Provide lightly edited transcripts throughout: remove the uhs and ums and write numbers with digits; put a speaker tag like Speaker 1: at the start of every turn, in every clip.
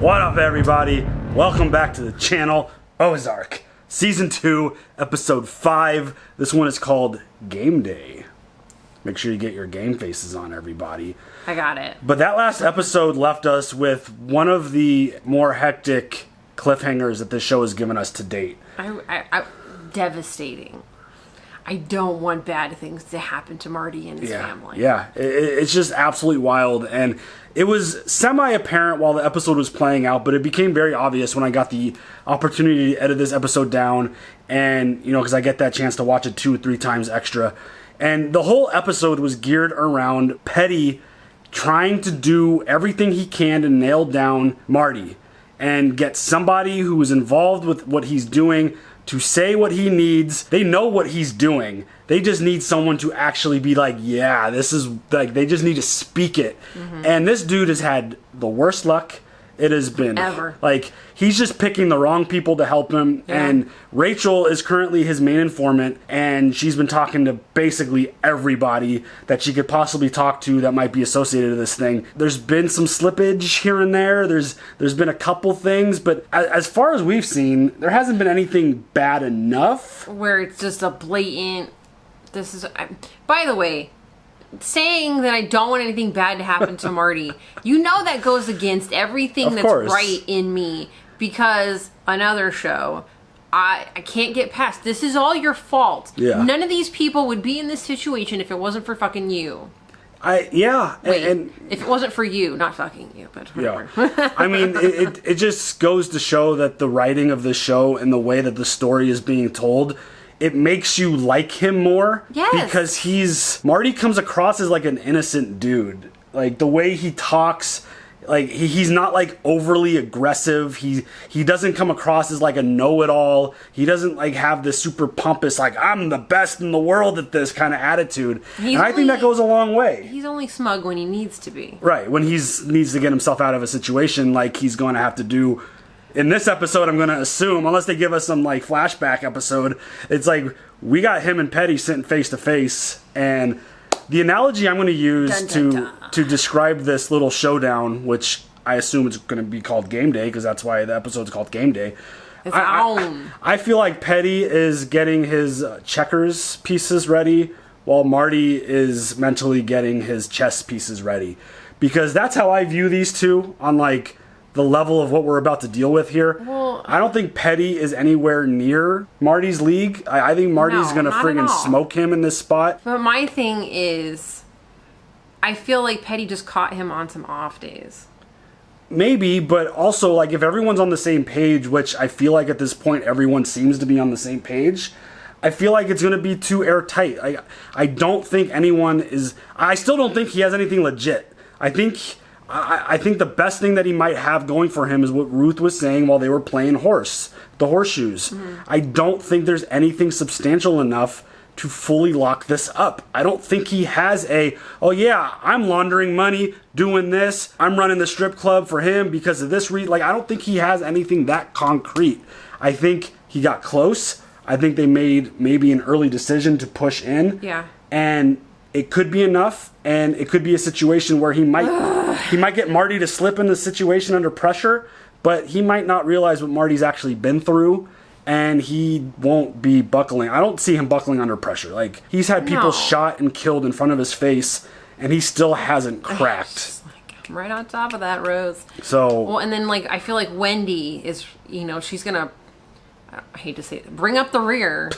Speaker 1: What up, everybody? Welcome back to the channel, Ozark. Season 2, Episode 5. This one is called Game Day. Make sure you get your game faces on, everybody.
Speaker 2: I got it.
Speaker 1: But that last episode left us with one of the more hectic cliffhangers that this show has given us to date.
Speaker 2: Devastating. I don't want bad things to happen to Marty and his family.
Speaker 1: Yeah, it's just absolutely wild. And it was semi-apparent while the episode was playing out, but it became very obvious when I got the opportunity to edit this episode down. And, you know, because I get that chance to watch it 2 or 3 times extra. And the whole episode was geared around Petty trying to do everything he can to nail down Marty and get somebody who is involved with what he's doing to say what he needs. They know what he's doing. They just need someone to actually be like, yeah, this is like, they just need to speak it. Mm-hmm. And this dude has had the worst luck. It has been
Speaker 2: ever.
Speaker 1: Like, he's just picking the wrong people to help him. Yeah. And Rachel is currently his main informant, and she's been talking to basically everybody that she could possibly talk to that might be associated to this thing. There's been some slippage here and there. There's been a couple things, but as far as we've seen, there hasn't been anything bad enough.
Speaker 2: Where it's just a blatant, this is, by the way, saying that I don't want anything bad to happen to Marty, you know that goes against everything that's right in me, because another show, I can't get past. This is all your fault.
Speaker 1: Yeah.
Speaker 2: None of these people would be in this situation if it wasn't for fucking you.
Speaker 1: Wait,
Speaker 2: and if it wasn't for you, not fucking you, but whatever.
Speaker 1: Yeah. I mean, it just goes to show that the writing of the show and the way that the story is being told, it makes you like him more.
Speaker 2: Yes.
Speaker 1: Because Marty comes across as like an innocent dude. Like, the way he talks, like, he's not like overly aggressive. He doesn't come across as like a know-it-all. He doesn't like have this super pompous, like, I'm the best in the world at this kind of attitude. And I think that goes a long way.
Speaker 2: He's only smug when he needs to be.
Speaker 1: Right. When he needs to get himself out of a situation like he's going to have to do. In this episode, I'm going to assume, unless they give us some, like, flashback episode, it's like, we got him and Petty sitting face-to-face, and the analogy I'm going to use to describe this little showdown, which I assume it's going to be called Game Day, because that's why the episode's called Game Day. I feel like Petty is getting his checkers pieces ready, while Marty is mentally getting his chess pieces ready. Because that's how I view these two on, like, the level of what we're about to deal with here.
Speaker 2: Well,
Speaker 1: I don't think Petty is anywhere near Marty's league. I think Marty's going to friggin' smoke him in this spot.
Speaker 2: But my thing is, I feel like Petty just caught him on some off days.
Speaker 1: Maybe, but also, like, if everyone's on the same page, which I feel like at this point everyone seems to be on the same page, I feel like it's going to be too airtight. I don't think anyone is... I still don't think he has anything legit. I think the best thing that he might have going for him is what Ruth was saying while they were playing the horseshoes. Mm-hmm. I don't think there's anything substantial enough to fully lock this up. I don't think he has oh yeah, I'm laundering money, doing this, I'm running the strip club for him because of this like, I don't think he has anything that concrete. I think he got close. I think they made maybe an early decision to push in.
Speaker 2: Yeah.
Speaker 1: And it could be enough, and it could be a situation where he might get Marty to slip in the situation under pressure, but he might not realize what Marty's actually been through, and he won't be buckling. I don't see him buckling under pressure. Like, he's had people shot and killed in front of his face, and he still hasn't cracked.
Speaker 2: I'm right on top of that, Rose.
Speaker 1: So,
Speaker 2: well, and then, like, I feel like Wendy is, you know, she's gonna, I hate to say it, bring up the rear,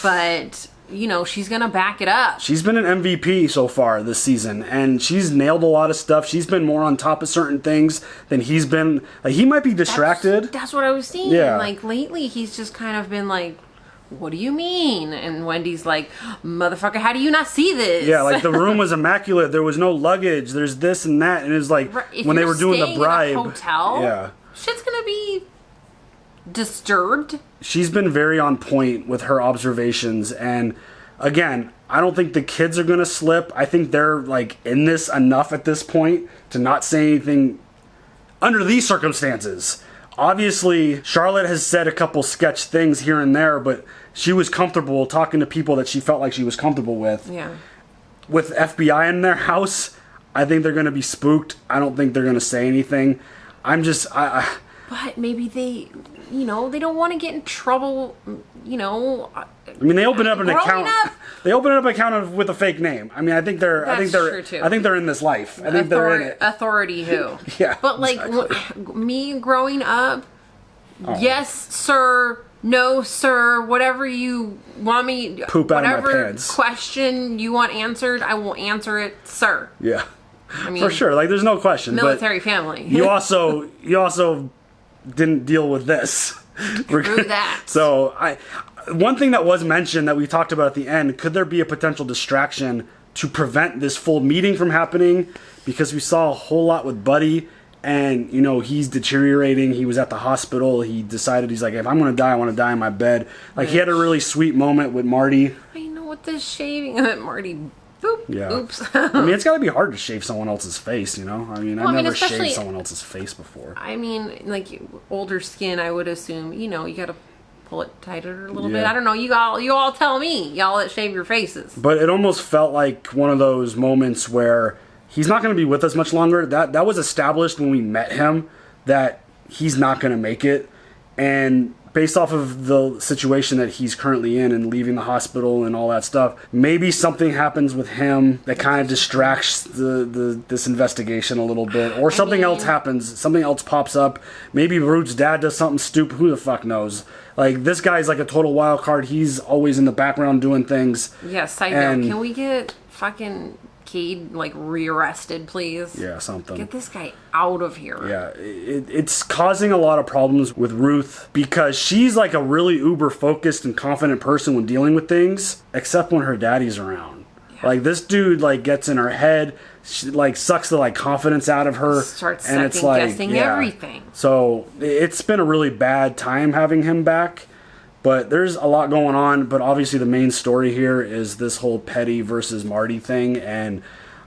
Speaker 2: but... you know, she's going to back it up.
Speaker 1: She's been an MVP so far this season, and she's nailed a lot of stuff. She's been more on top of certain things than he's been. Like, he might be distracted.
Speaker 2: That's what I was seeing.
Speaker 1: Yeah.
Speaker 2: Like, lately, he's just kind of been like, what do you mean? And Wendy's like, motherfucker, how do you not see this?
Speaker 1: Yeah, like, the room was immaculate. There was no luggage. There's this and that. And it was like, when they were doing the bribe.
Speaker 2: In a hotel,
Speaker 1: yeah,
Speaker 2: shit's going to be disturbed.
Speaker 1: She's been very on point with her observations, and again, I don't think the kids are gonna slip. I think they're like in this enough at this point to not say anything under these circumstances. Obviously, Charlotte has said a couple sketch things here and there, but she was comfortable talking to people that she felt like she was comfortable with.
Speaker 2: Yeah.
Speaker 1: With FBI in their house, I think they're gonna be spooked. I don't think they're gonna say anything.
Speaker 2: But maybe they, you know, they don't want to get in trouble, you know.
Speaker 1: I mean, they open up an account. They open up an account with a fake name. I mean, I think they're in this life. I think they're in it.
Speaker 2: Authority who?
Speaker 1: Yeah.
Speaker 2: But like me growing up, yes, sir. No, sir. Whatever you want me,
Speaker 1: poop out of my
Speaker 2: whatever
Speaker 1: pants.
Speaker 2: Question you want answered, I will answer it, sir.
Speaker 1: Yeah, I mean, for sure. Like, there's no question.
Speaker 2: Military family.
Speaker 1: you also didn't deal with this.
Speaker 2: Through that.
Speaker 1: So one thing that was mentioned that we talked about at the end, could there be a potential distraction to prevent this full meeting from happening? Because we saw a whole lot with Buddy. And, you know, he's deteriorating. He was at the hospital. He decided, he's like, if I'm going to die, I want to die in my bed. Like, he had a really sweet moment with Marty.
Speaker 2: I know, with the shaving of Marty. Boop. Yeah. Oops.
Speaker 1: I mean, it's got to be hard to shave someone else's face, you know? I mean, I've never shaved someone else's face before.
Speaker 2: I mean, like, older skin, I would assume, you know, you got to pull it tighter a little bit. I don't know. You all tell me. Y'all that shave your faces.
Speaker 1: But it almost felt like one of those moments where he's not going to be with us much longer. That was established when we met him, that he's not going to make it. And based off of the situation that he's currently in and leaving the hospital and all that stuff, maybe something happens with him that kind of distracts this investigation a little bit. Or something else happens. Something else pops up. Maybe Ruth's dad does something stupid. Who the fuck knows? Like, this guy's like a total wild card. He's always in the background doing things.
Speaker 2: Yeah, side note, can we get fucking Cade, like, rearrested, please?
Speaker 1: Yeah, something.
Speaker 2: Get this guy out of here.
Speaker 1: Yeah, it's causing a lot of problems with Ruth because she's like a really uber focused and confident person when dealing with things, except when her daddy's around. Yeah. Like, this dude, like, gets in her head, she, like, sucks the, like, confidence out of her.
Speaker 2: Starts
Speaker 1: and it's like,
Speaker 2: guessing everything.
Speaker 1: So it's been a really bad time having him back. But there's a lot going on, but obviously the main story here is this whole Petty versus Marty thing, and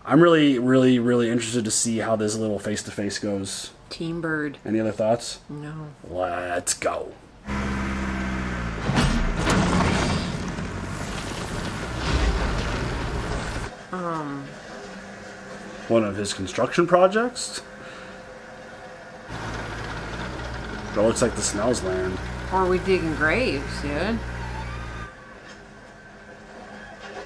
Speaker 1: I'm really, really, really interested to see how this little face-to-face goes.
Speaker 2: Team Bird.
Speaker 1: Any other thoughts?
Speaker 2: No.
Speaker 1: Let's go. One of his construction projects? That looks like the Snells land.
Speaker 2: Or are we digging graves, dude?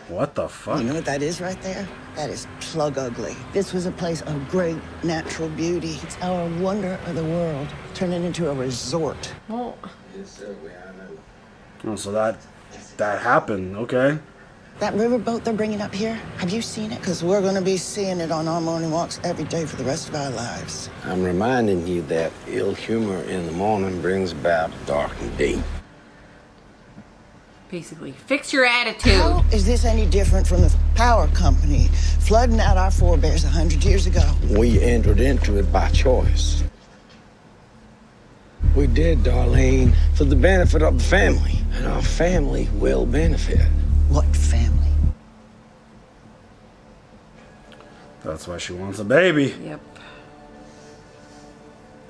Speaker 1: What the fuck?
Speaker 3: You know what that is right there? That is plug ugly. This was a place of great natural beauty. It's our wonder of the world, turning into a resort.
Speaker 2: Well,
Speaker 4: Yes, sir. I know.
Speaker 1: Oh, so that happened. Okay.
Speaker 3: That riverboat they're bringing up here, have you seen it? Because we're going to be seeing it on our morning walks every day for the rest of our lives.
Speaker 4: I'm reminding you that ill humor in the morning brings about a darkened day.
Speaker 2: basically, fix your attitude.
Speaker 3: How is this any different from the power company flooding out our forebears 100 years ago?
Speaker 4: We entered into it by choice. We did, Darlene, for the benefit of the family, and our family will benefit.
Speaker 3: What family?
Speaker 1: That's why she wants a baby.
Speaker 2: Yep.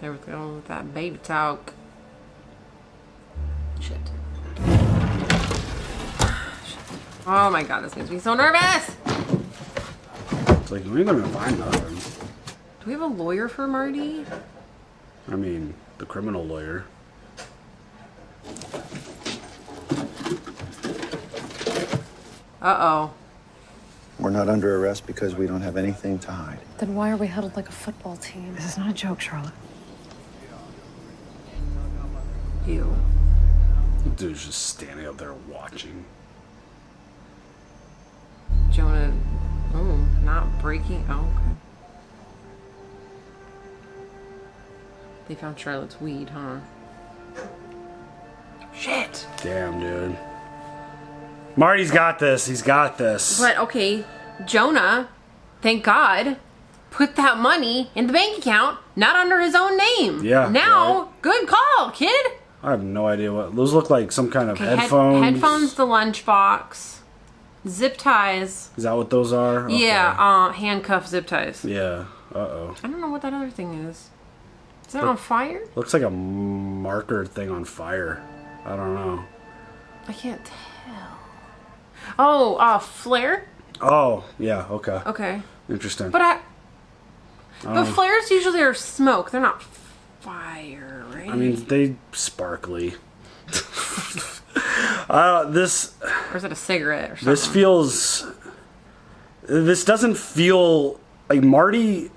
Speaker 2: There we go with that baby talk. Shit. Oh my god, this makes me so nervous!
Speaker 1: It's like, we ain't gonna find nothing.
Speaker 2: Do we have a lawyer for Marty?
Speaker 1: I mean, the criminal lawyer.
Speaker 2: Uh-oh.
Speaker 5: We're not under arrest because we don't have anything to hide.
Speaker 6: Then why are we huddled like a football team? This is not a joke, Charlotte.
Speaker 2: Ew.
Speaker 1: The dude's just standing up there watching.
Speaker 2: Jonah. Oh, not breaking. Oh, okay. They found Charlotte's weed, huh? Shit.
Speaker 1: Damn, dude. Marty's got this. He's got this.
Speaker 2: But, okay, Jonah, thank God, put that money in the bank account, not under his own name.
Speaker 1: Yeah.
Speaker 2: Now,
Speaker 1: right?
Speaker 2: good call, kid.
Speaker 1: I have no idea what... Those look like some kind of headphones.
Speaker 2: Headphones, the lunchbox, zip ties.
Speaker 1: Is that what those are? Okay.
Speaker 2: Yeah, handcuff zip ties.
Speaker 1: Yeah. Uh-oh.
Speaker 2: I don't know what that other thing is. Is that on fire?
Speaker 1: Looks like a marker thing on fire. I don't know.
Speaker 2: I can't tell. Oh, flare?
Speaker 1: Oh, yeah, okay.
Speaker 2: Okay.
Speaker 1: Interesting.
Speaker 2: But flares usually are smoke. They're not fire, right?
Speaker 1: I mean, they sparkly. This.
Speaker 2: Or is it a cigarette or something?
Speaker 1: This doesn't feel like Marty.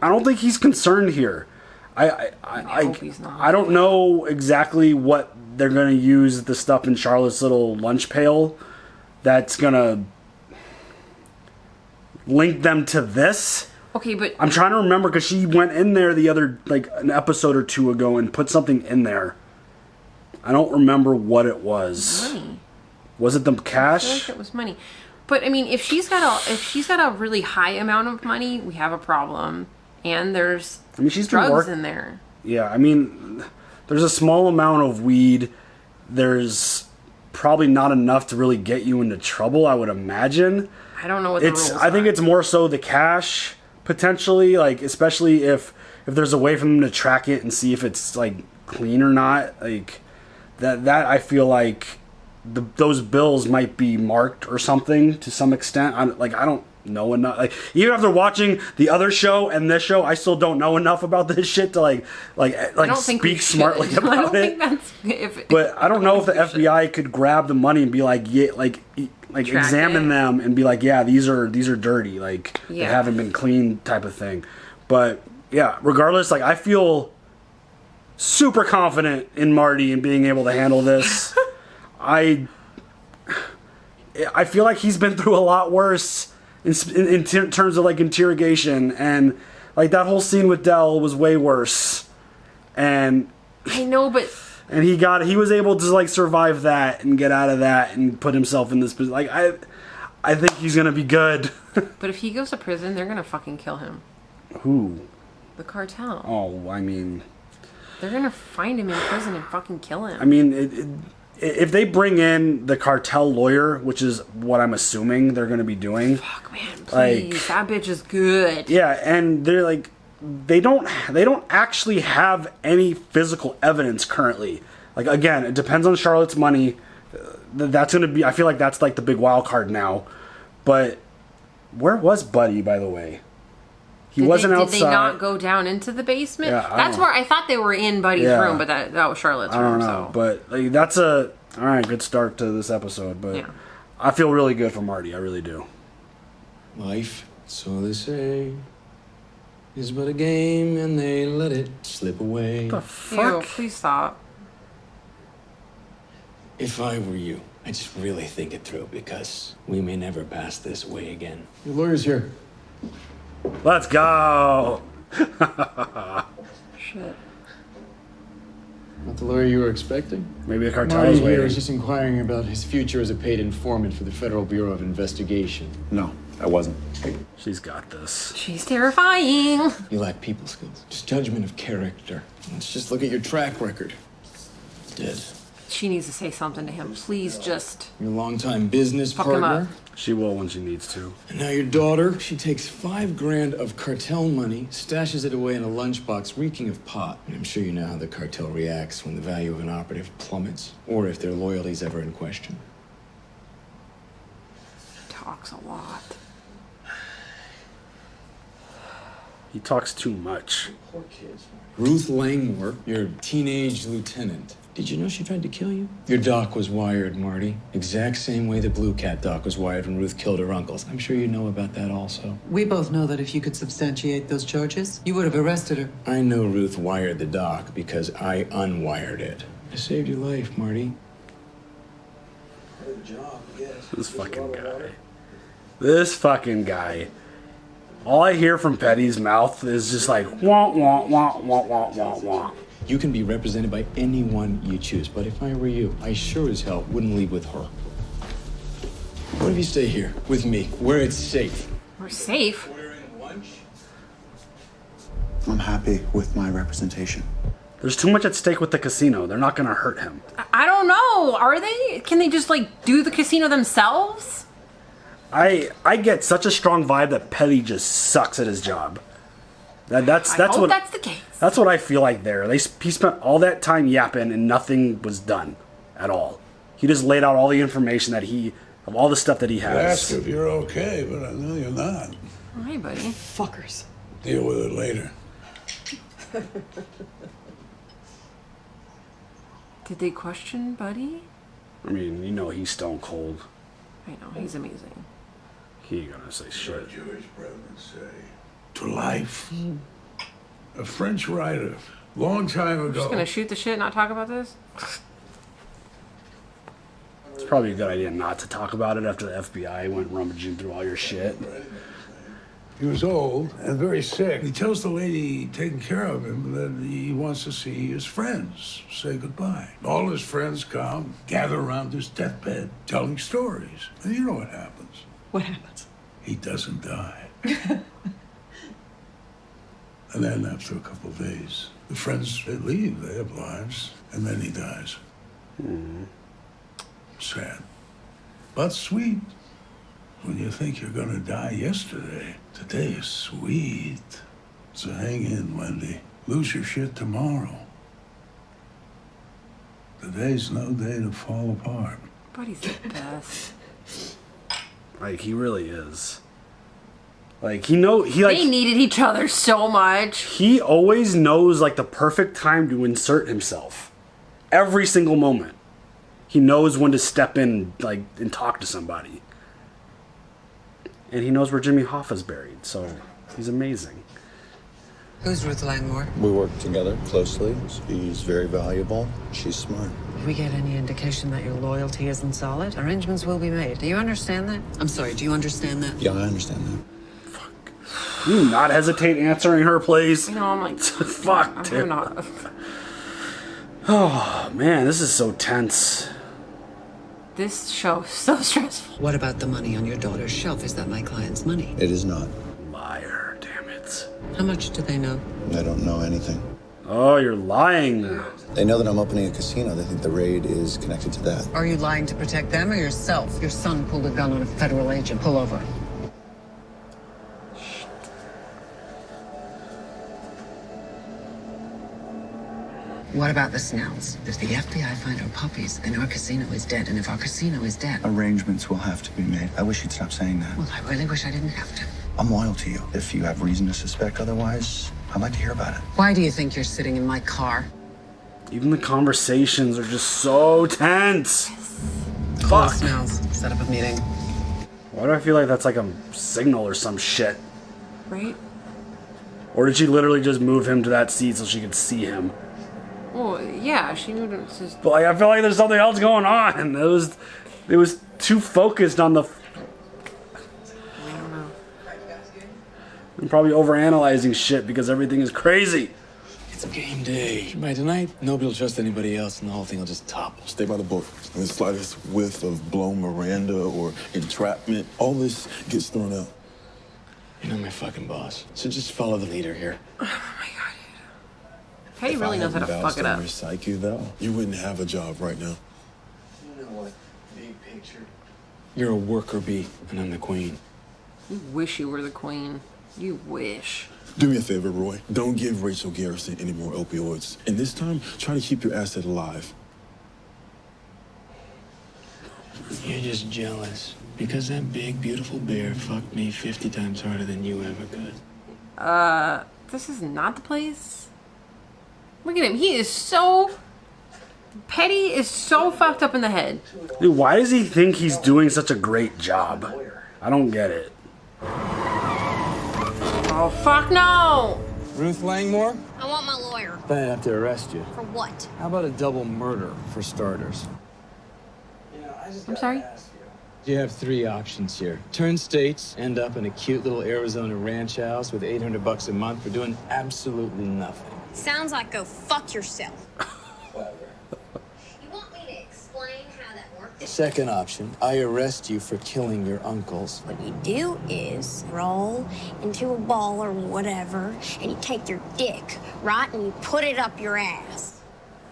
Speaker 1: I don't think he's concerned here. I
Speaker 2: hope he's not.
Speaker 1: I don't know exactly what they're going to use the stuff in Charlotte's little lunch pail that's going to link them to this.
Speaker 2: Okay, but
Speaker 1: I'm trying to remember because she went in there the other, like, an episode or two ago and put something in there. I don't remember what it was.
Speaker 2: Money.
Speaker 1: Was it the
Speaker 2: I feel
Speaker 1: cash?
Speaker 2: like it was money. But I mean, if she's got a really high amount of money, we have a problem. And there's
Speaker 1: She's
Speaker 2: drugs in there.
Speaker 1: Yeah, I mean, there's a small amount of weed. There's probably not enough to really get you into trouble, I would imagine.
Speaker 2: I don't know what the rules are.
Speaker 1: I think it's more so the cash, potentially, like, especially if there's a way for them to track it and see if it's, like, clean or not. Like, that I feel like those bills might be marked or something to some extent. I don't know enough. Like, even after watching the other show and this show, I still don't know enough about this shit to like speak smartly about it. But I don't know if the FBI could grab the money and be like, yeah, like examine them and be like, yeah, these are dirty, like they haven't been clean, type of thing. But yeah, regardless, like, I feel super confident in Marty and being able to handle this. I feel like he's been through a lot worse in terms of, like, interrogation, and, like, that whole scene with Dell was way worse. And
Speaker 2: I know, but
Speaker 1: he was able to, like, survive that and get out of that and put himself in this position. Like, I think he's gonna be good.
Speaker 2: But if he goes to prison, they're gonna fucking kill him.
Speaker 1: Who?
Speaker 2: The cartel.
Speaker 1: Oh, I mean,
Speaker 2: they're gonna find him in prison and fucking kill him.
Speaker 1: I mean, if they bring in the cartel lawyer, which is what I'm assuming they're going to be doing.
Speaker 2: Fuck, man, please. Like, that bitch is good.
Speaker 1: Yeah, and they're like, they don't actually have any physical evidence currently. Like, again, it depends on Charlotte's money. That's going to be, I feel like that's like the big wild card now. But where was Buddy, by the way? He wasn't outside.
Speaker 2: Did they not go down into the basement?
Speaker 1: Yeah,
Speaker 2: that's where I thought they were in Buddy's room, but that was Charlotte's room. I don't know,
Speaker 1: but, like, that's all right, good start to this episode. But yeah. I feel really good for Marty. I really do.
Speaker 4: Life, so they say, is but a game, and they let it slip away.
Speaker 1: What the fuck?
Speaker 2: Ew, please stop.
Speaker 4: If I were you, I'd just really think it through, because we may never pass this way again. Your lawyer's here.
Speaker 1: Let's go.
Speaker 2: Shit.
Speaker 7: Not the lawyer you were expecting?
Speaker 1: Maybe the cartel
Speaker 7: Marty
Speaker 1: is
Speaker 7: here
Speaker 1: waiting.
Speaker 7: was just inquiring about his future as a paid informant for the Federal Bureau of Investigation.
Speaker 5: No, I wasn't.
Speaker 1: She's got this.
Speaker 2: She's terrifying.
Speaker 4: You lack people skills, just judgment of character.
Speaker 7: Let's just look at your track record.
Speaker 4: Dead.
Speaker 2: She needs to say something to him. Please just
Speaker 7: Your longtime business
Speaker 2: fuck him
Speaker 7: partner.
Speaker 2: up.
Speaker 1: She will when she needs to.
Speaker 7: And now your daughter, she takes $5,000 of cartel money, stashes it away in a lunchbox reeking of pot. And I'm sure you know how the cartel reacts when the value of an operative plummets, or if their loyalty's ever in question.
Speaker 2: Talks a lot.
Speaker 1: He talks too much.
Speaker 7: Poor kids. Ruth Langmore, your teenage lieutenant. Did you know she tried to kill you? Your doc was wired, Marty. Exact same way the Blue Cat doc was wired when Ruth killed her uncles. I'm sure you know about that also.
Speaker 8: We both know that if you could substantiate those charges, you would have arrested her.
Speaker 7: I know Ruth wired the doc because I unwired it. I saved your life, Marty.
Speaker 4: Good job, yes.
Speaker 1: This fucking guy. This fucking guy. All I hear from Petty's mouth is just like, wah, wah, wah, wah, wah, wah, wah.
Speaker 7: You can be represented by anyone you choose, but if I were you, I sure as hell wouldn't leave with her. What if you stay here with me, where it's safe?
Speaker 2: We're safe.
Speaker 7: We're in lunch.
Speaker 5: I'm happy with my representation.
Speaker 1: There's too much at stake with the casino. They're not going to hurt him.
Speaker 2: I don't know. Are they? Can they just, like, do the casino themselves?
Speaker 1: I get such a strong vibe that Petty just sucks at his job. That's
Speaker 2: I hope
Speaker 1: what
Speaker 2: that's the case.
Speaker 1: That's what I feel like there. He spent all that time yapping and nothing was done at all. He just laid out all the information of all the stuff that he has.
Speaker 9: I ask if you're okay, but I know you're not.
Speaker 2: All right, buddy.
Speaker 8: Fuckers.
Speaker 9: Deal with it later.
Speaker 2: Did they question Buddy?
Speaker 1: I mean, you know he's stone cold.
Speaker 2: I know, he's amazing.
Speaker 1: He ain't gonna say shit.
Speaker 9: Jewish brethren say, to life. A French writer, long time ago.
Speaker 2: Just gonna shoot the shit and not talk about this?
Speaker 1: It's probably a good idea not to talk about it after the FBI went rummaging through all your shit.
Speaker 9: He was old and very sick. He tells the lady taking care of him that he wants to see his friends, say goodbye. All his friends come, gather around his deathbed, telling stories. And you know what happens.
Speaker 8: What happens?
Speaker 9: He doesn't die. And then after a couple of days, the friends, they leave, they have lives, and then he dies. Sad. But sweet. When you think you're gonna die yesterday, today is sweet. So hang in, Wendy. Lose your shit tomorrow. Today's no day to fall apart.
Speaker 2: Buddy's the best.
Speaker 1: Like, he really is. Like, he like...
Speaker 2: They needed each other so much.
Speaker 1: He always knows, like, the perfect time to insert himself. Every single moment. He knows when to step in, like, and talk to somebody. And he knows where Jimmy Hoffa's buried, so he's amazing.
Speaker 8: Who's Ruth Langmore?
Speaker 5: We work together closely. She's very valuable. She's smart.
Speaker 8: If we get any indication that your loyalty isn't solid, arrangements will be made. Do you understand that? I'm sorry, do you understand that?
Speaker 5: Yeah, I understand that.
Speaker 1: Can you not hesitate answering her, please?
Speaker 2: You know, I'm like...
Speaker 1: Fuck, dude.
Speaker 2: I'm not...
Speaker 1: Oh, man, this is so tense.
Speaker 2: This show is so stressful.
Speaker 8: What about the money on your daughter's shelf? Is that my client's money?
Speaker 5: It is not.
Speaker 1: Liar, damn it.
Speaker 8: How much do they know?
Speaker 5: They don't know anything.
Speaker 1: Oh, you're lying now.
Speaker 5: They know that I'm opening a casino. They think the raid is connected to that.
Speaker 8: Are you lying to protect them or yourself? Your son pulled a gun on a federal agent. Pull over. What about the Snells? If the FBI find our puppies, then our casino is dead. And if our casino is dead...
Speaker 5: Arrangements will have to be made. I wish you'd stop saying that.
Speaker 8: Well, I really wish I didn't have to.
Speaker 5: I'm loyal to you. If you have reason to suspect otherwise, I'd like to hear about it.
Speaker 8: Why do you think you're sitting in my car?
Speaker 1: Even the conversations are just so tense.
Speaker 8: Call
Speaker 1: Fuck.
Speaker 8: Snells. Set up a meeting.
Speaker 1: Why do I feel like that's like a signal or some shit?
Speaker 2: Right?
Speaker 1: Or did she literally just move him to that seat so she could see him?
Speaker 2: Well, yeah, she moved him to...
Speaker 1: But like, I feel like there's something else going on. It was too focused on the...
Speaker 2: I don't know.
Speaker 1: I'm probably overanalyzing shit because everything is crazy.
Speaker 7: It's game day. By tonight, nobody will trust anybody else, and the whole thing will just topple.
Speaker 10: Stay by the book. And the slightest whiff of blown Miranda or entrapment, all this gets thrown out.
Speaker 7: You're not my fucking boss, so just follow the leader here.
Speaker 2: Oh my god. Patty really knows how to fuck it up.
Speaker 10: Your psyche, though, you wouldn't have a job right now.
Speaker 7: You know what? Big picture. You're a worker bee, and I'm the queen.
Speaker 2: You wish you were the queen. You wish.
Speaker 10: Do me a favor, Roy. Don't give Rachel Garrison any more opioids. And this time, try to keep your asset alive.
Speaker 7: You're just jealous. Because that big, beautiful bear fucked me 50 times harder than you ever could.
Speaker 2: This is not the place. Look at him. He is so... Petty is so fucked up in the head.
Speaker 1: Dude, why does he think he's doing such a great job? I don't get it.
Speaker 2: Oh, fuck no!
Speaker 7: Ruth Langmore?
Speaker 11: I want my lawyer.
Speaker 7: Then I'd have to arrest you.
Speaker 11: For what?
Speaker 7: How about a double murder, for starters?
Speaker 2: I'm sorry?
Speaker 7: You have 3 options here. Turn states, end up in a cute little Arizona ranch house with $800 a month for doing absolutely nothing.
Speaker 11: Sounds like go fuck yourself. You want me to explain how that works?
Speaker 7: Second option, I arrest you for killing your uncles.
Speaker 11: What you do is roll into a ball or whatever, and you take your dick, right, and you put it up your ass.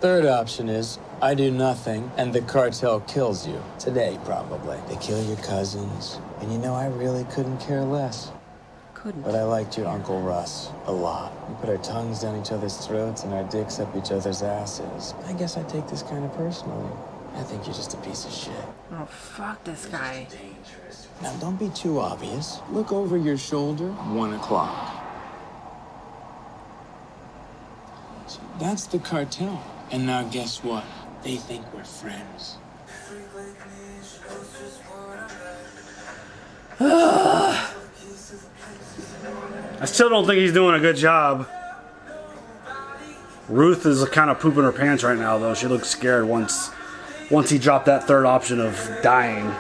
Speaker 7: Third option is, I do nothing, and the cartel kills you. Today, probably. They kill your cousins, and you know I really couldn't care less.
Speaker 2: Couldn't.
Speaker 7: But I liked your Uncle Russ a lot. We put our tongues down each other's throats and our dicks up each other's asses. I guess I take this kind of personally. I think you're just a piece of shit.
Speaker 2: Oh, fuck this guy.
Speaker 7: Now, don't be too obvious. Look over your shoulder. 1 o'clock. That's the cartel. And now guess what? They think we're friends.
Speaker 1: I still don't think he's doing a good job. Ruth is kind of pooping her pants right now, though. She looks scared once he dropped that third option of dying.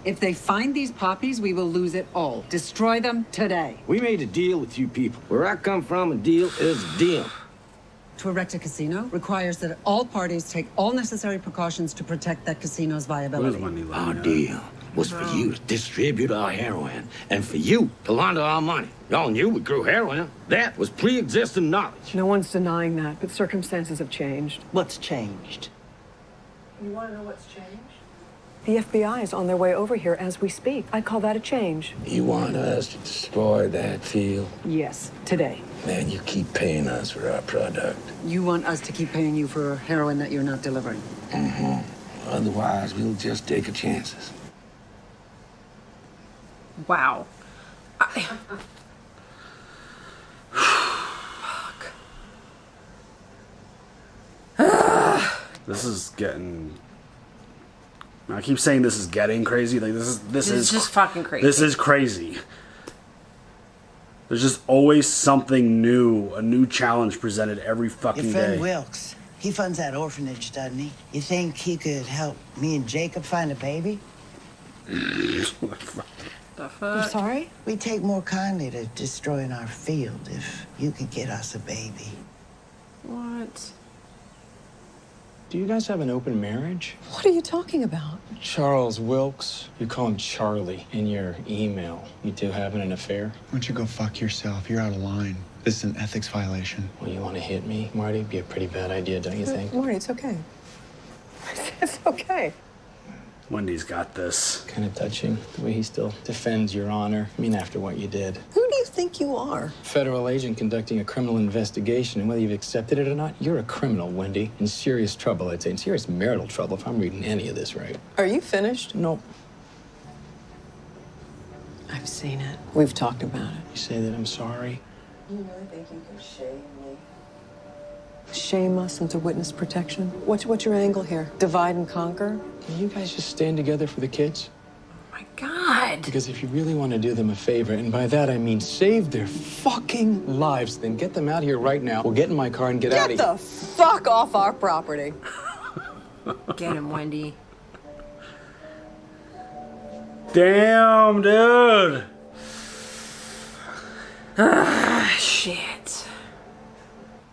Speaker 8: If they find these poppies, we will lose it all. Destroy them today.
Speaker 12: We made a deal with you people. Where I come from, a deal is a deal.
Speaker 8: To erect a casino requires that all parties take all necessary precautions to protect that casino's viability.
Speaker 12: Our deal was for you to distribute our heroin and for you to launder our money. Y'all knew we grew heroin. That was pre-existing knowledge.
Speaker 6: No one's denying that, but circumstances have changed.
Speaker 3: What's changed?
Speaker 6: You want to know what's changed? The FBI is on their way over here as we speak. I'd call that a change.
Speaker 12: You want us to destroy that field?
Speaker 6: Yes, today.
Speaker 12: Man, you keep paying us for our product.
Speaker 8: You want us to keep paying you for heroin that you're not delivering.
Speaker 12: Mm-hmm. Otherwise, we'll just take our chances.
Speaker 2: Wow.
Speaker 1: Fuck. This is getting... I keep saying this is getting crazy. Like this is
Speaker 2: just fucking crazy.
Speaker 1: This is crazy. There's just always something new, a new challenge presented every fucking
Speaker 3: Your friend
Speaker 1: day.
Speaker 3: Wilkes, he funds that orphanage, doesn't he? You think he could help me and Jacob find a baby?
Speaker 2: The fuck?
Speaker 3: I'm sorry? We take more kindly to destroying our field if you could get us a baby.
Speaker 2: What?
Speaker 7: Do you guys have an open marriage?
Speaker 6: What are you talking about?
Speaker 7: Charles Wilkes, you call him Charlie in your email. You two having an affair?
Speaker 5: Why don't you go fuck yourself? You're out of line. This is an ethics violation.
Speaker 7: Well, you want to hit me, Marty? It'd be a pretty bad idea, don't you think?
Speaker 6: Marty, it's okay. It's okay.
Speaker 1: Wendy's got this.
Speaker 7: Kind of touching, the way he still defends your honor. I mean, after what you did.
Speaker 6: Who do you think you are?
Speaker 7: Federal agent conducting a criminal investigation, and whether you've accepted it or not, you're a criminal, Wendy. In serious trouble, I'd say. In serious marital trouble, if I'm reading any of this right.
Speaker 6: Are you finished?
Speaker 7: Nope.
Speaker 6: I've seen it. We've talked about it.
Speaker 7: You say that I'm sorry?
Speaker 6: You really think you can shame me? Shame us into witness protection? What's your angle here? Divide and conquer?
Speaker 7: Can you guys just stand together for the kids?
Speaker 2: Oh my God.
Speaker 7: Because if you really want to do them a favor, and by that I mean save their fucking lives, then get them out here right now. We'll get in my car and get out of here.
Speaker 6: Get the fuck off our property.
Speaker 2: Get him, Wendy.
Speaker 1: Damn, dude.
Speaker 2: Shit.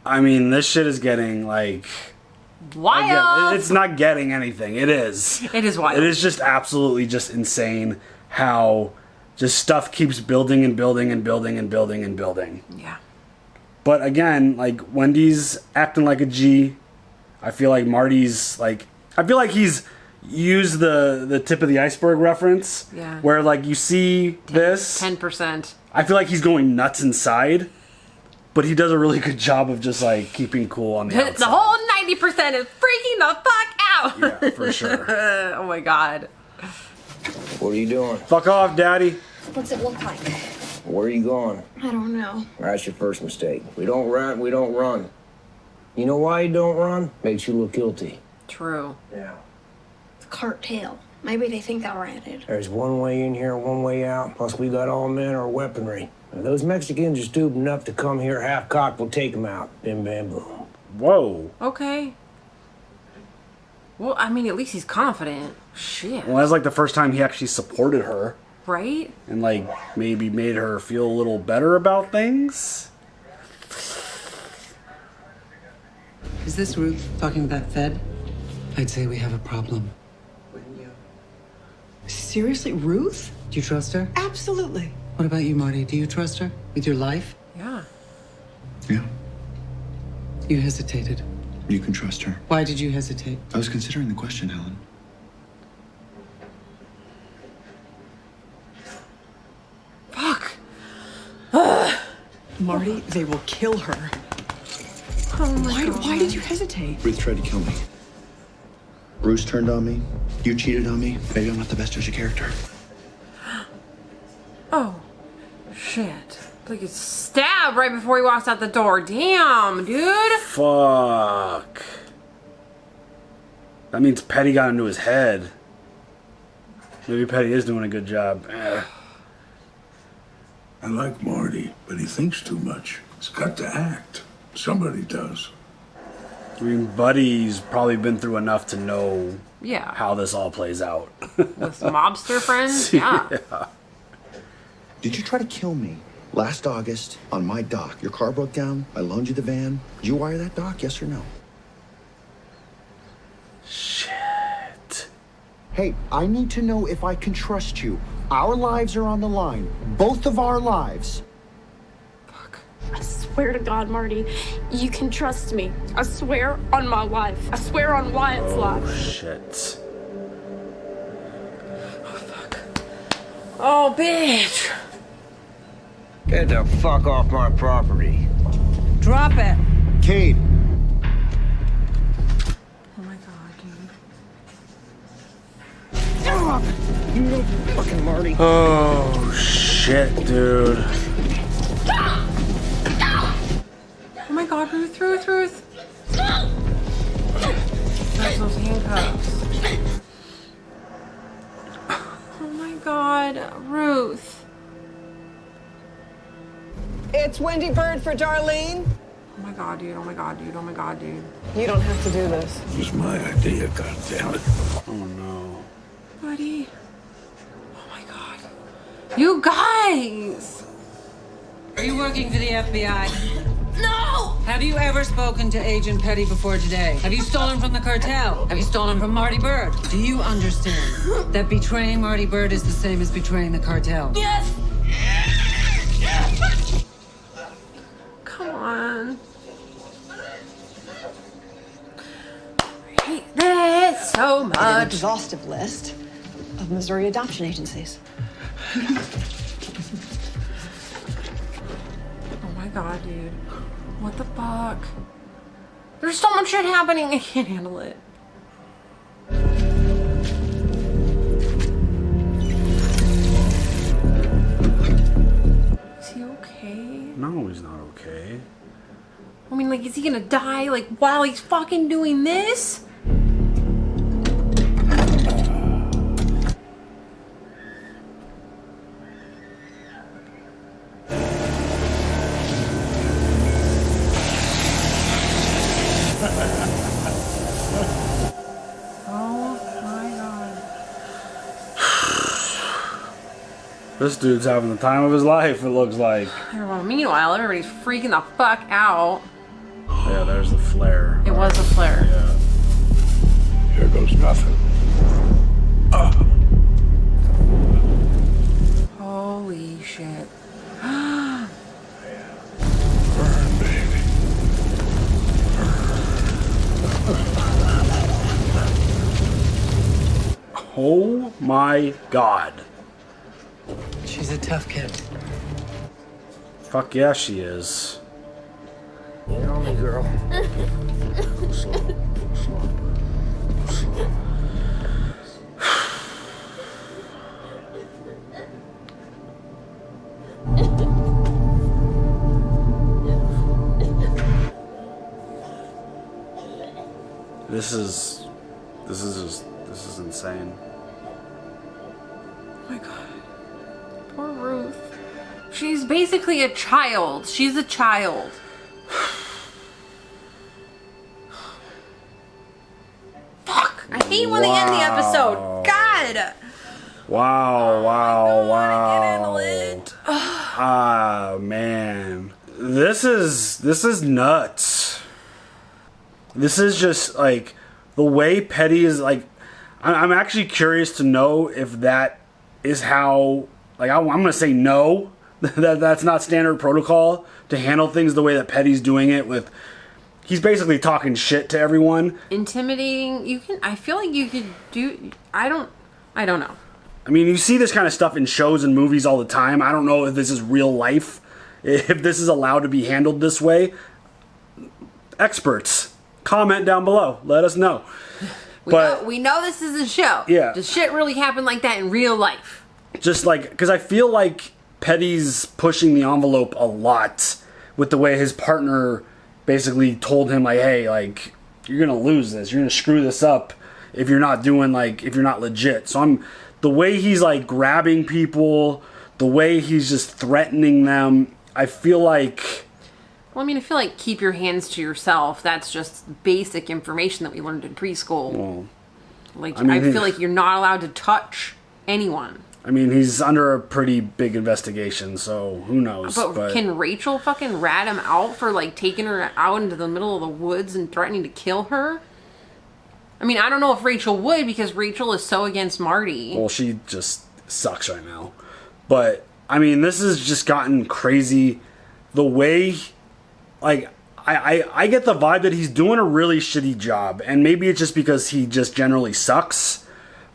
Speaker 1: I mean, this shit is getting like
Speaker 2: Wild.
Speaker 1: it's not getting anything. It is.
Speaker 2: It is wild.
Speaker 1: It is just absolutely just insane how just stuff keeps building and building and building and building and building.
Speaker 2: Yeah.
Speaker 1: But again, like Wendy's acting like a G. I feel like Marty's like I feel like he's used the tip of the iceberg reference.
Speaker 2: Yeah.
Speaker 1: Where like you see this
Speaker 2: 10%.
Speaker 1: I feel like he's going nuts inside. But he does a really good job of just like keeping cool on the outside.
Speaker 2: The whole 90% is freaking the fuck out.
Speaker 1: Yeah, for sure.
Speaker 2: Oh my God.
Speaker 12: What are you doing?
Speaker 1: Fuck off, Daddy.
Speaker 11: What's it look like?
Speaker 12: Where are you going?
Speaker 11: I don't know.
Speaker 12: That's your first mistake. We don't run, we don't run. You know why you don't run? Makes you look guilty.
Speaker 2: True.
Speaker 12: Yeah.
Speaker 11: The cartel. Maybe they think I ran it.
Speaker 12: There's one way in here, one way out. Plus, we got all men or weaponry. If those Mexicans are stupid enough to come here half-cocked, we'll take them out. Bim, bam, boom.
Speaker 1: Whoa.
Speaker 2: Okay. Well, I mean, at least he's confident. Shit.
Speaker 1: Well, that's like the first time he actually supported her.
Speaker 2: Right?
Speaker 1: And like maybe made her feel a little better about things.
Speaker 8: Is this Ruth talking to that Fed? I'd say we have a problem.
Speaker 6: Wouldn't you? Seriously, Ruth?
Speaker 8: Do you trust her?
Speaker 6: Absolutely.
Speaker 8: What about you, Marty? Do you trust her with your life?
Speaker 2: Yeah.
Speaker 5: Yeah,
Speaker 8: You hesitated.
Speaker 5: you can trust her.
Speaker 8: Why did you hesitate?
Speaker 5: I was considering the question, Helen.
Speaker 2: Fuck.
Speaker 6: Marty, they will kill her.
Speaker 2: Oh my God.
Speaker 6: Why did you hesitate?
Speaker 5: Ruth tried to kill me. Bruce turned on me. You cheated on me. Maybe I'm not the best judge of character.
Speaker 2: Oh. Shit. Like, it's stabbed right before he walks out the door. Damn, dude.
Speaker 1: Fuck. That means Petty got into his head. Maybe Petty is doing a good job.
Speaker 9: I like Marty, but he thinks too much. He's got to act. Somebody does.
Speaker 1: I mean, Buddy's probably been through enough to know how this all plays out.
Speaker 2: With mobster friends? Yeah.
Speaker 5: Did you try to kill me? Last August, on my dock, your car broke down. I loaned you the van. Did you wire that dock, yes or no?
Speaker 1: Shit.
Speaker 5: Hey, I need to know if I can trust you. Our lives are on the line. Both of our lives.
Speaker 13: I swear to God, Marty, you can trust me. I swear on my life. I swear on Wyatt's life.
Speaker 1: Oh, shit.
Speaker 2: Oh, fuck. Oh, bitch.
Speaker 12: Get the fuck off my property.
Speaker 6: Drop it.
Speaker 5: Cade.
Speaker 2: Oh my God, dude.
Speaker 12: You little fucking Marty.
Speaker 1: Oh, shit, dude.
Speaker 2: Oh my God, Ruth. There's those handcuffs. Oh my God, Ruth.
Speaker 6: It's Wendy Bird for Darlene.
Speaker 2: Oh my God, dude. Oh my God, dude. Oh my God, dude.
Speaker 6: You don't have to do this.
Speaker 9: It was my idea, goddammit.
Speaker 1: Oh, no.
Speaker 2: Buddy. Oh my God. You guys!
Speaker 14: Are you working for the FBI?
Speaker 11: No!
Speaker 14: Have you ever spoken to Agent Petty before today? Have you stolen from the cartel? Have you stolen from Marty Bird? Do you understand that betraying Marty Bird is the same as betraying the cartel?
Speaker 11: Yes!
Speaker 2: Come on. I hate this so
Speaker 6: An
Speaker 2: much.
Speaker 6: exhaustive list of Missouri adoption agencies.
Speaker 2: Oh my God, dude. What the fuck? There's so much shit happening. I can't handle it. Is he okay?
Speaker 1: No, he's not okay.
Speaker 2: I mean, like, is he gonna die, like, while he's fucking doing this?
Speaker 1: This dude's having the time of his life, it looks like.
Speaker 2: Well, meanwhile, everybody's freaking the fuck out.
Speaker 1: Yeah, there's the flare.
Speaker 2: It was a flare.
Speaker 1: Yeah.
Speaker 9: Here goes nothing.
Speaker 2: Holy shit.
Speaker 9: Burn, baby.
Speaker 1: Oh my God.
Speaker 14: She's a tough kid.
Speaker 1: Fuck yeah, she is.
Speaker 12: You know me, girl. Slow.
Speaker 1: This is insane.
Speaker 2: Oh my God. Poor Ruth. She's basically a child. She's a child. Fuck. I hate when they end the episode. God.
Speaker 1: Wow, wow.
Speaker 2: I can't handle it.
Speaker 1: Ah, man. This is nuts. This is just like the way Petty is like. I'm actually curious to know if that is how. Like I'm gonna say no. That's not standard protocol to handle things the way that Petty's doing it with. He's basically talking shit to everyone.
Speaker 2: Intimidating. You can. I feel like you could do. I don't know.
Speaker 1: I mean, you see this kind of stuff in shows and movies all the time. I don't know if this is real life, if this is allowed to be handled this way. Experts, comment down below. Let us know.
Speaker 2: We know this is a show.
Speaker 1: Yeah.
Speaker 2: Does shit really happen like that in real life?
Speaker 1: Just like, because I feel like Petty's pushing the envelope a lot with the way his partner basically told him, like, hey, like, you're gonna lose this, you're gonna screw this up if you're not doing, like, if you're not legit. So the way he's like grabbing people, the way he's just threatening them, I feel like...
Speaker 2: Well, I mean, I feel like keep your hands to yourself. That's just basic information that we learned in preschool. Well, like, I feel like you're not allowed to touch anyone.
Speaker 1: I mean, he's under a pretty big investigation, so who knows.
Speaker 2: But can Rachel fucking rat him out for, like, taking her out into the middle of the woods and threatening to kill her? I mean, I don't know if Rachel would, because Rachel is so against Marty.
Speaker 1: Well, she just sucks right now. But, I mean, this has just gotten crazy. The way, like, I get the vibe that he's doing a really shitty job. And maybe it's just because he just generally sucks.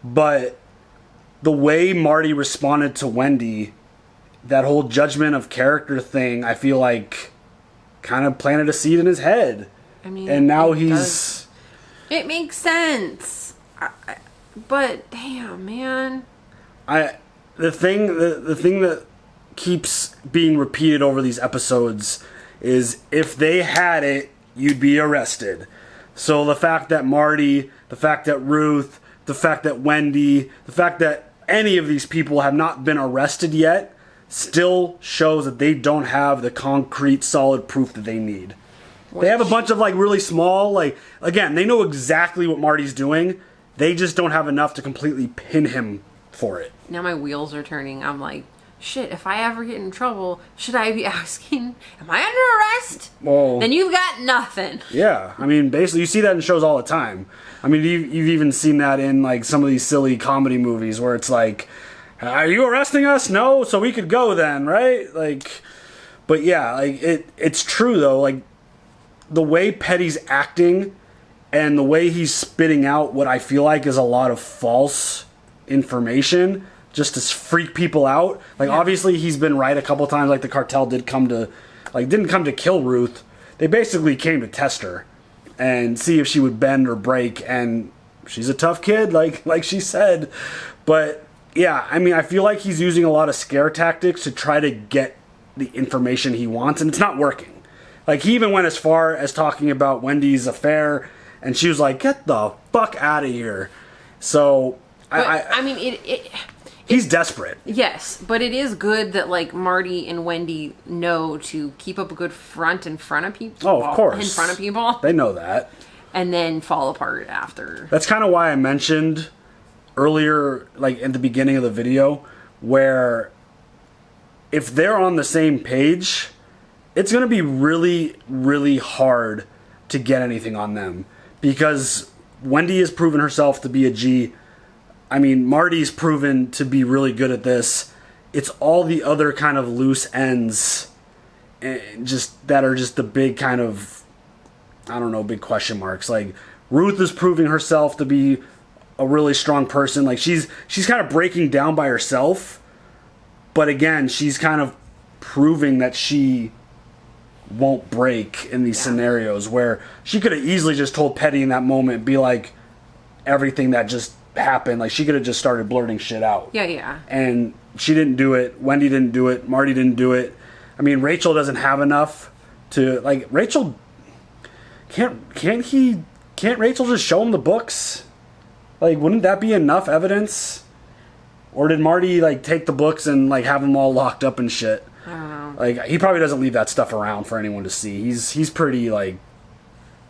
Speaker 1: But the way Marty responded to Wendy, that whole judgment of character thing, I feel like kind of planted a seed in his head.
Speaker 2: I mean,
Speaker 1: and now he's...
Speaker 2: It makes sense. But, damn, man.
Speaker 1: The thing that keeps being repeated over these episodes is, if they had it, you'd be arrested. So the fact that Marty, the fact that Ruth, the fact that Wendy, the fact that any of these people have not been arrested yet still shows that they don't have the concrete, solid proof that they need. They have a bunch of, like, really small, like, again, they know exactly what Marty's doing. They just don't have enough to completely pin him for it.
Speaker 2: Now my wheels are turning. I'm like, shit, if I ever get in trouble, should I be asking, am I under arrest?
Speaker 1: Well,
Speaker 2: then you've got nothing.
Speaker 1: Yeah, I mean, basically, you see that in shows all the time. I mean, you've even seen that in, like, some of these silly comedy movies where it's like, are you arresting us? No, so we could go then, right? Like, but yeah, like, it's true, though. Like, the way Petty's acting and the way he's spitting out what I feel like is a lot of false information just to freak people out. Like, obviously, he's been right a couple times. Like, the cartel didn't come to kill Ruth. They basically came to test her and see if she would bend or break, and she's a tough kid, like she said. But yeah, I mean, I feel like he's using a lot of scare tactics to try to get the information he wants, and it's not working. Like, he even went as far as talking about Wendy's affair, and she was like, get the fuck out of here. So
Speaker 2: I mean,
Speaker 1: he's desperate.
Speaker 2: Yes, but it is good that, like, Marty and Wendy know to keep up a good front in front of people.
Speaker 1: Oh, of course.
Speaker 2: In front of people.
Speaker 1: They know that.
Speaker 2: And then fall apart after.
Speaker 1: That's kind of why I mentioned earlier, like, in the beginning of the video, where if they're on the same page, it's going to be really, really hard to get anything on them. Because Wendy has proven herself to be a G. I mean, Marty's proven to be really good at this. It's all the other kind of loose ends just that are just the big kind of, I don't know, big question marks. Like, Ruth is proving herself to be a really strong person. Like, she's kind of breaking down by herself. But again, she's kind of proving that she won't break in these scenarios where she could have easily just told Petty in that moment, be like, everything that just happened, like, she could have just started blurting shit out.
Speaker 2: Yeah.
Speaker 1: And she didn't do it. Wendy didn't do it. Marty didn't do it. I mean, Rachel doesn't have enough to, like, Rachel can't Rachel just show him the books? Like, wouldn't that be enough evidence? Or did Marty, like, take the books and, like, have them all locked up and shit?
Speaker 2: I don't know.
Speaker 1: Like, he probably doesn't leave that stuff around for anyone to see. He's pretty, like,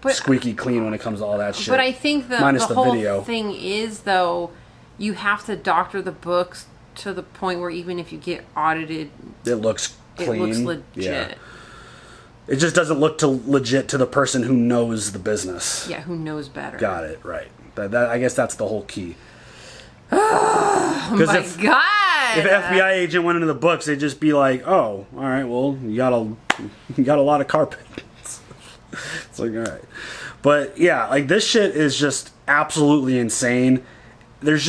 Speaker 1: squeaky clean when it comes to all that shit.
Speaker 2: But I think the whole
Speaker 1: video
Speaker 2: thing is, though, you have to doctor the books to the point where even if you get audited,
Speaker 1: it looks clean.
Speaker 2: It looks legit.
Speaker 1: Yeah. It just doesn't look legit to the person who knows the business.
Speaker 2: Yeah, who knows better.
Speaker 1: Got it, right. That I guess that's the whole key.
Speaker 2: Oh my god!
Speaker 1: If an FBI agent went into the books, they'd just be like, "Oh, all right, well, you got a lot of carpet." It's like, all right, but yeah, like, this shit is just absolutely insane. There's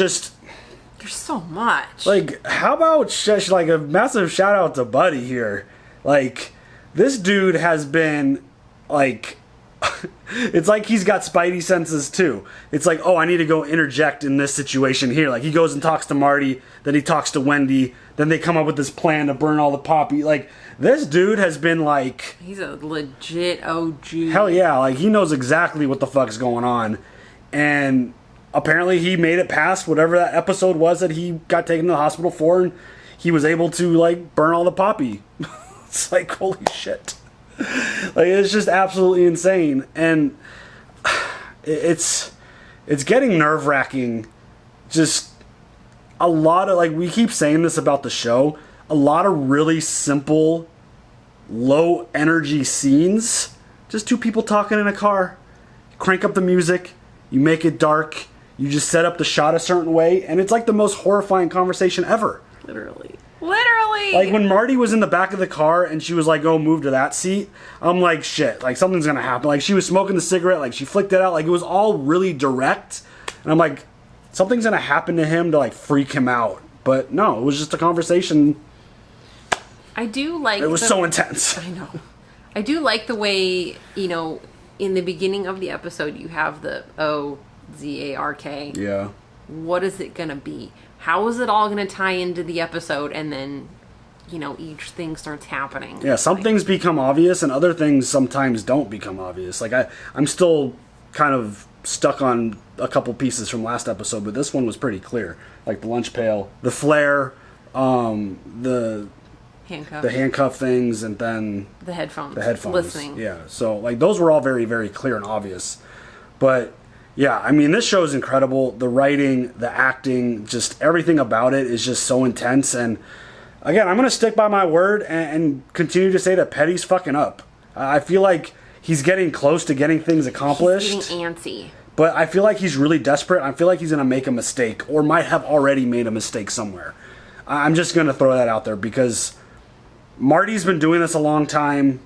Speaker 2: so much.
Speaker 1: Like, how about just like a massive shout out to Buddy here? Like, this dude has been like it's like he's got spidey senses too. It's like, oh, I need to go interject in this situation here. Like he goes and talks to Marty, then he talks to Wendy, then they come up with this plan to burn all the poppy. Like this dude has been like,
Speaker 2: he's a legit OG.
Speaker 1: Hell yeah, like he knows exactly what the fuck's going on. And apparently he made it past whatever that episode was that he got taken to the hospital for, and he was able to like burn all the poppy. It's like, holy shit. Like it's just absolutely insane. And it's getting nerve-wracking. Just a lot of, like, we keep saying this about the show, a lot of really simple, low energy scenes. Just two people talking in a car. You crank up the music, you make it dark, you just set up the shot a certain way, and it's like the most horrifying conversation ever.
Speaker 2: Literally.
Speaker 1: Like when Marty was in the back of the car and she was like, oh, move to that seat, I'm like, shit, like something's gonna happen. Like she was smoking the cigarette, like she flicked it out, like it was all really direct. And I'm like, something's gonna happen to him to like freak him out. But no, it was just a conversation.
Speaker 2: I do like
Speaker 1: it was so intense.
Speaker 2: I know. I do like the way, you know, in the beginning of the episode you have the O-Z-A-R-K.
Speaker 1: Yeah.
Speaker 2: What is it gonna be? How is it all gonna tie into the episode? And then, you know, each thing starts happening.
Speaker 1: Yeah, some things become obvious and other things sometimes don't become obvious. Like I'm still kind of stuck on a couple pieces from last episode, but this one was pretty clear. Like the lunch pail, the flare, the handcuff things, and then
Speaker 2: the headphones.
Speaker 1: Listening. Yeah. So like those were all very, very clear and obvious. But yeah, I mean, this show is incredible. The writing, the acting, just everything about it is just so intense. And again, I'm going to stick by my word and continue to say that Petty's fucking up. I feel like he's getting close to getting things accomplished.
Speaker 2: He's getting antsy.
Speaker 1: But I feel like he's really desperate. I feel like he's going to make a mistake or might have already made a mistake somewhere. I'm just going to throw that out there because Marty's been doing this a long time.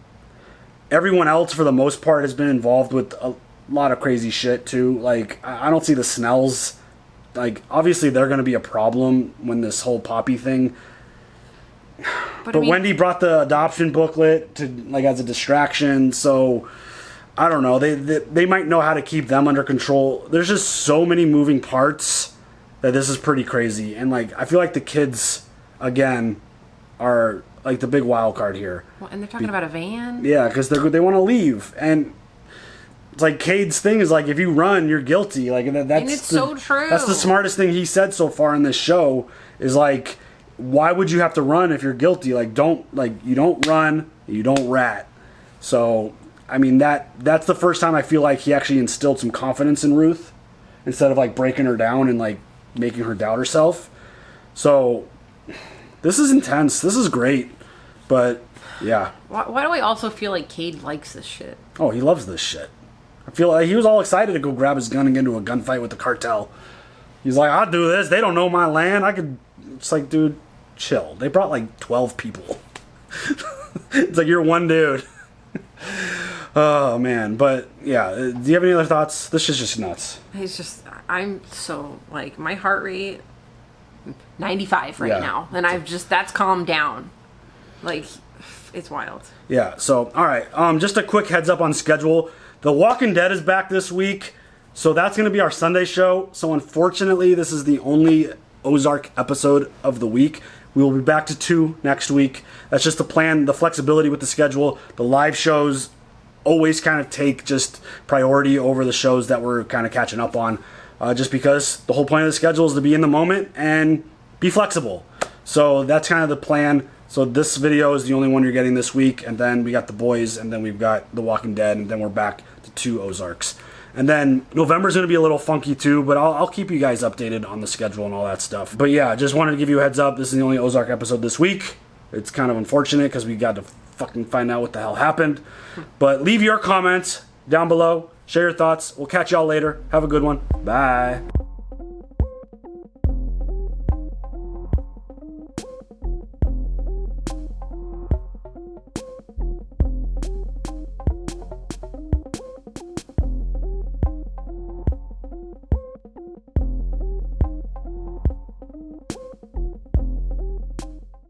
Speaker 1: Everyone else, for the most part, has been involved with a lot of crazy shit too. Like I don't see the Snells, like obviously they're going to be a problem when this whole poppy thing, but I mean, Wendy brought the adoption booklet to like as a distraction, so I don't know, they might know how to keep them under control. There's just so many moving parts that this is pretty crazy. And like I feel like the kids again are like the big wild card here.
Speaker 2: Well, and they're talking about a van.
Speaker 1: Yeah, because they want to leave. And it's like Cade's thing is like, if you run, you're guilty. Like that's
Speaker 2: and it's so true.
Speaker 1: That's the smartest thing he said so far in this show. Is like, why would you have to run if you're guilty? Like you don't run, you don't rat. So I mean that's the first time I feel like he actually instilled some confidence in Ruth instead of like breaking her down and like making her doubt herself. So this is intense. This is great. But yeah.
Speaker 2: Why do I also feel like Cade likes this shit?
Speaker 1: Oh, he loves this shit. I feel like he was all excited to go grab his gun and get into a gunfight with the cartel. He's like, I'll do this. They don't know my land. I could... It's like, dude, chill. They brought like 12 people. It's like, you're one dude. Oh, man. But, yeah. Do you have any other thoughts? This is just nuts.
Speaker 2: It's just... I'm so, like, my heart rate... 95 right now. And I've just... That's calmed down. Like, it's wild.
Speaker 1: Yeah, so, alright. Just a quick heads up on schedule. The Walking Dead is back this week, so that's going to be our Sunday show. So unfortunately, this is the only Ozark episode of the week. We will be back to 2 next week. That's just the plan, the flexibility with the schedule. The live shows always kind of take just priority over the shows that we're kind of catching up on. Just because the whole point of the schedule is to be in the moment and be flexible. So that's kind of the plan. So this video is the only one you're getting this week, and then we got The Boys, and then we've got The Walking Dead, and then we're back to 2 Ozarks. And then November's going to be a little funky too, but I'll keep you guys updated on the schedule and all that stuff. But yeah, just wanted to give you a heads up. This is the only Ozark episode this week. It's kind of unfortunate because we got to fucking find out what the hell happened. But leave your comments down below. Share your thoughts. We'll catch y'all later. Have a good one. Bye.